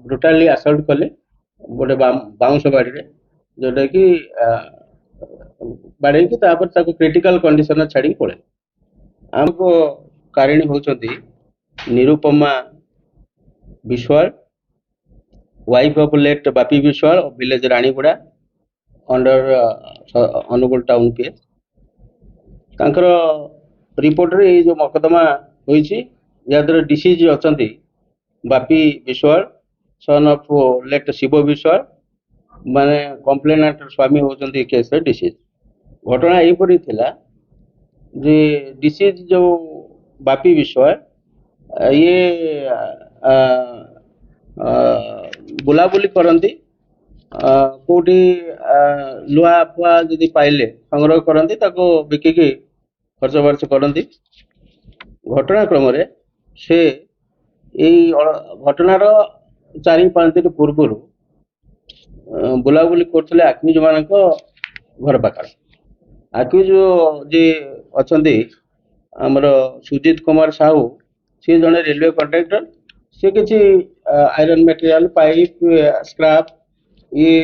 ବ୍ରୁଟାଲି assault କଲେ ଗୋଟେ ବାଉଁଶ ବାଡ଼ିରେ, ଯୋଉଟା କି ବାଡ଼େଇକି ତାପରେ ତାକୁ କ୍ରିଟିକାଲ କଣ୍ଡିସନରେ ଛାଡ଼ିକି ପଳେଇଲେ। ଆମକୁ କାରିଣୀ ହଉଛନ୍ତି Nirupama Biswal, wife of late Bapi Biswal, village Raniguda, under Angul town PS. ତାଙ୍କର ରିପୋର୍ଟରେ ଏଇ ଯୋଉ ମକଦ୍ଦମା ହୋଇଛି, ଯାହାଦ୍ୱାରା ଡିସିଜ୍ ଅଛନ୍ତି Bapi Biswal, son of late Shiba Biswal, ମାନେ କମ୍ପ୍ଲେନାଣ୍ଟର ସ୍ୱାମୀ ହେଉଛନ୍ତି କେସ୍ର ଡିସିଜ୍। ଘଟଣା ଏହିପରି ଥିଲା ଯେ ଡିସିଜ୍ ଯୋଉ ବାପି ବିଶ୍ୱାଳ ଇଏ ବୁଲାବୁଲି କରନ୍ତି, କୋଉଠି ଲୁହା ଫୁଆ ଯଦି ପାଇଲେ ସଂଗ୍ରହ କରନ୍ତି, ତାକୁ ବିକିକି ଖର୍ଚ୍ଚ ବାର୍ଚ୍ଚ କରନ୍ତି। ଘଟଣା କ୍ରମରେ ସେ ଏଇ ଘଟଣାର 4-5 ଦିନ ପୂର୍ବରୁ ବୁଲାବୁଲି କରୁଥିଲେ ଆକ୍ୟୁଜ ମାନଙ୍କ ଘର ପାଖରେ। ଆକ୍ୟୁଜ ଯିଏ ଅଛନ୍ତି ଆମର ସୁଜିତ କୁମାର ସାହୁ, ସିଏ ଜଣେ ରେଲୱେ କଣ୍ଟ୍ରାକ୍ଟର। ସେ କିଛି ଆଇରନ୍ ମେଟେରିଆଲ, ପାଇପ୍, ସ୍କ୍ରାପ ଇଏ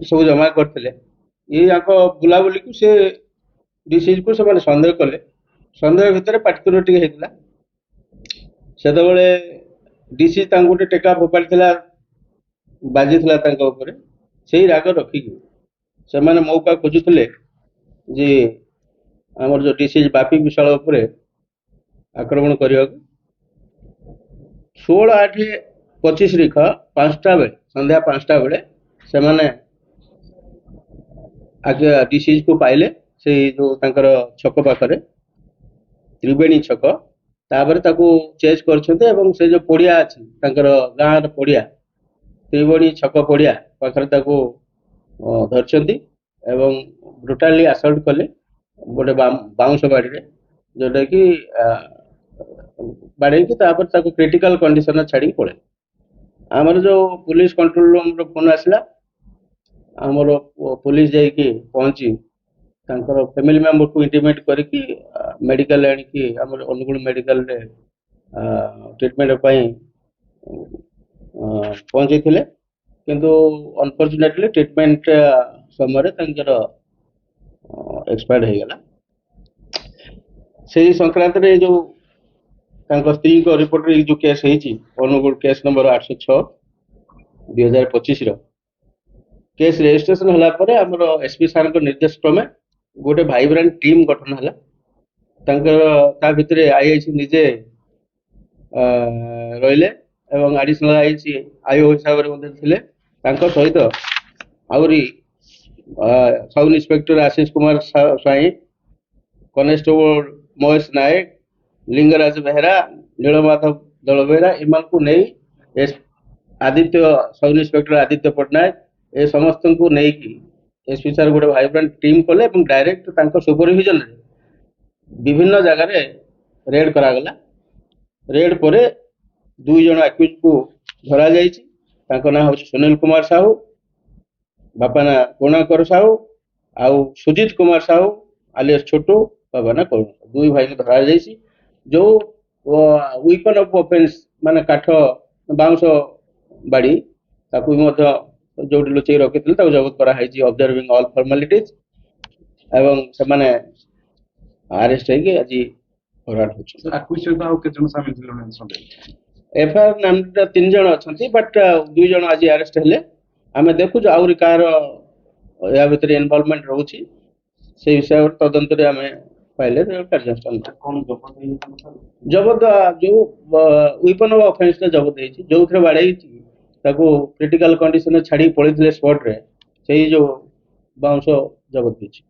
ସବୁ ଜମା କରିଥିଲେ। ଇଏ ଆଙ୍କ ବୁଲାବୁଲିକୁ ସେ ଡିସିଜକୁ ସେମାନେ ସନ୍ଦେହ କଲେ। ସନ୍ଦେହ ଭିତରେ ପାଟିତୁଣ୍ଡ ଟିକେ ହେଇଥିଲା। ସେତେବେଳେ ଡିସି ତାଙ୍କୁ ଗୋଟେ ଟେକା ଫୋପାଡ଼ିଥିଲା, ବାଜିଥିଲା ତାଙ୍କ ଉପରେ। ସେଇ ରାଗ ରଖିକି ସେମାନେ ମୌକା ଖୋଜୁଥିଲେ ଯେ ଆମର ଯୋଉ ଡିସିଜ୍ ବାପି ବିଶ୍ୱାଳ ଉପରେ ଆକ୍ରମଣ କରିବାକୁ। 16/8/25 ସନ୍ଧ୍ୟା 5ଟା ବେଳେ ସେମାନେ ଆগে ଡିସିଜକୁ ପାଇଲେ, ସେଇ ଯୋଉ ତାଙ୍କର ଛକ ପାଖରେ, ତ୍ରିବେଣୀ ଛକ। ତାପରେ ତାକୁ ଚେଜ୍ କରିଛନ୍ତି ଏବଂ ସେ ଯୋଉ ପଡ଼ିଆ ଅଛି ତାଙ୍କର ଗାଁର ପଡ଼ିଆ, ତ୍ରିବେଣୀ ଛକ ପଡ଼ିଆ ପାଖରେ ତାକୁ ଧରିଛନ୍ତି ଏବଂ ବ୍ରୁଟାଲି ଆସଲ୍ଟ କଲେ ଗୋଟେ ବାଉଁଶ ବାଡ଼ିରେ, ଯୋଉଟା କି ବାଡ଼େଇକି ତାପରେ ତାକୁ କ୍ରିଟିକାଲ କଣ୍ଡିସନରେ ଛାଡ଼ିକି ପଳେଇଲେ। ଆମର ଯୋଉ ପୁଲିସ କଣ୍ଟ୍ରୋଲ ରୁମର ଫୋନ ଆସିଲା, ଆମର ପୁଲିସ ଯାଇକି ପହଞ୍ଚି ତାଙ୍କର ଫ୍ୟାମିଲି ମେମ୍ବରକୁ ଇଣ୍ଟିମେଟ୍ କରିକି ମେଡିକାଲ ଆଣିକି ଆମର ଅନୁଗୁଳ ମେଡିକାଲରେ ଟ୍ରିଟମେଣ୍ଟ ପାଇଁ ପହଞ୍ଚେଇଥିଲେ। କିନ୍ତୁ ଅନଫର୍ଚୁନେଟଲି ଟ୍ରିଟମେଣ୍ଟ ସମୟରେ ତାଙ୍କର ଏକ୍ସପାୟାର୍ଡ ହେଇଗଲା। ସେଇ ସଂକ୍ରାନ୍ତରେ ଏଇ ଯୋଉ ତାଙ୍କ ସ୍ତ୍ରୀଙ୍କ ରିପୋର୍ଟରେ ଏଇ ଯୋଉ କେସ୍ ହେଇଛି, ଅନୁଗୁଳ କେସ୍ ନମ୍ବର 806/2025ର କେସ୍ ରେଜିଷ୍ଟ୍ରେସନ ହେଲା ପରେ ଆମର ଏସପି ସାର୍ଙ୍କ ନିର୍ଦ୍ଦେଶ କ୍ରମେ ଗୋଟେ ଭାଇବ୍ରାଣ୍ଟ ଟିମ୍ ଗଠନ ହେଲା। ତାଙ୍କର ତା ଭିତରେ ଆଇଆଇସି ନିଜେ ରହିଲେ ଏବଂ ଆଡିସନାଲ ଆଇଆଇସି ଆଇଓ ହିସାବରେ ମଧ୍ୟ ଥିଲେ। ତାଙ୍କ ସହିତ ଆହୁରି sub inspector Ashish Kumar Swain, constable Mahesh Nayak, Lingaraj Behera, Nilamadhab Dalabehera, ଏମାନଙ୍କୁ ନେଇ ଆଦିତ୍ୟ ସବ୍ ଇନ୍ସପେକ୍ଟର ଆଦିତ୍ୟ ପଟ୍ଟନାୟକ, ଏ ସମସ୍ତଙ୍କୁ ନେଇକି ଏସପି ସାର୍ ଗୋଟେ ଭାଇବ୍ରାଣ୍ଟ ଟିମ୍ କଲେ ଏବଂ ଡାଇରେକ୍ଟ ତାଙ୍କ ସୁପରଭିଜନରେ ବିଭିନ୍ନ ଜାଗାରେ ରେଡ୍ କରାଗଲା। ରେଡ୍ ପରେ 2 ଜଣ ଆକ୍ୟୁଜକୁ ଧରାଯାଇଛି। ତାଙ୍କ ନାଁ ହେଉଛି ସୁନୀଲ କୁମାର ସାହୁ, ବାପା ନା କରୁଣାକର ସାହୁ, ଆଉ ସୁଜିତ କୁମାର ସାହୁ ଆଲିଆସ୍ ଛୋଟୁ, ବାପା ନା କରୁଣ। 2 ଭାଇଙ୍କୁ ଧରାଯାଇଛି। ଯୋଉ ୱିପନ୍ ଅଫ୍ ଅଫେନ୍ସ ମାନେ କାଠ ବାଉଁଶ ବାଡ଼ି, ତାକୁ ମଧ୍ୟ ଯୋଉଠି ଲୁଚେଇ ରଖିଥିଲେ ତାକୁ ଜବତ କରାଯାଇଛି, ଅବଜର୍ଭିଂ ଅଲ୍ ଫର୍ମାଲିଟିଜ। ଏବଂ ସେମାନେ ଆରେଷ୍ଟ ହେଇକି ଆଜି ଫରୱାର୍ଡ ହଉଛନ୍ତି। ଏଫଆଇଆର ନାମରେ 3 ଜଣ ଅଛନ୍ତି, ବଟ୍ 2 ଜଣ ଆଜି ଆରେଷ୍ଟ ହେଲେ। ଆମେ ଦେଖୁଛୁ ଆହୁରି କାହାର ଏହା ଭିତରେ ଇନଭଲଭମେଣ୍ଟ ରହୁଛି, ସେଇ ବିଷୟରେ ତଦନ୍ତରେ ଆମେ ପାଇଲେ କାର୍ଯ୍ୟାନୁଷ୍ଠାନ ଜବତ ଯୋଉ ୱିପନ୍ ଅଫ୍ ଅଫେନ୍ସରେ ଜବତ ହେଇଛି, ଯୋଉଥିରେ ବାଡ଼େଇଛି ତାକୁ କ୍ରିଟିକାଲ କଣ୍ଡିସନରେ ଛାଡ଼ିକି ପଳେଇଥିଲେ ସ୍ପଟରେ, ସେଇ ଯୋଉ ବାଉଁଶ ଜବତ ହେଇଛି।